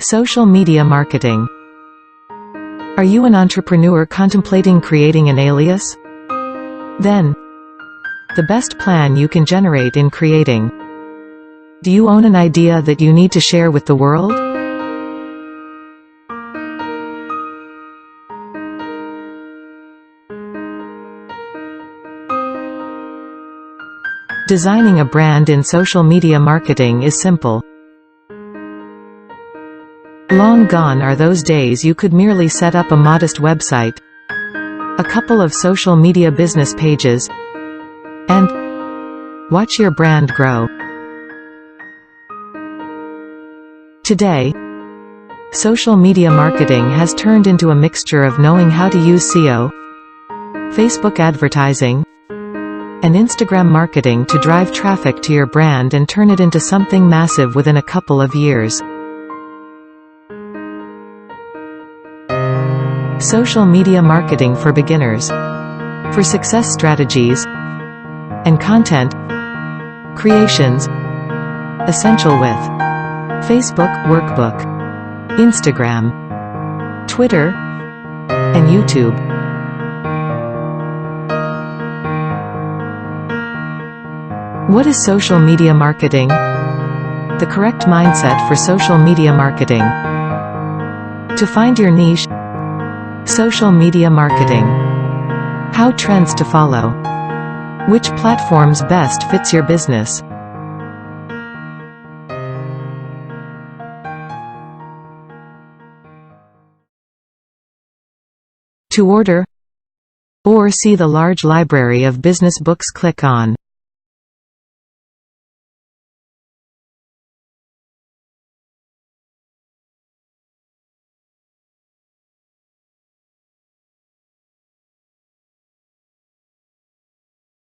Social media marketing. Are you an entrepreneur contemplating creating an alias? Then, the best plan you can generate in creating. Do you own an idea that you need to share with the world? Designing a brand in social media marketing is simple. Long gone are those days you could merely set up a modest website, a couple of social media business pages, and watch your brand grow. Today, social media marketing has turned into a mixture of knowing how to use SEO, Facebook advertising, and Instagram marketing to drive traffic to your brand and turn it into something massive within a couple of years. Social media marketing for beginners. For success strategies and content creations. Essential with Facebook Workbook, Instagram, Twitter, and YouTube. What is social media marketing? The correct mindset for social media marketing. To find your niche. Social media marketing. How trends to follow. Which platforms best fits your business? To order or see the large library of business books, click on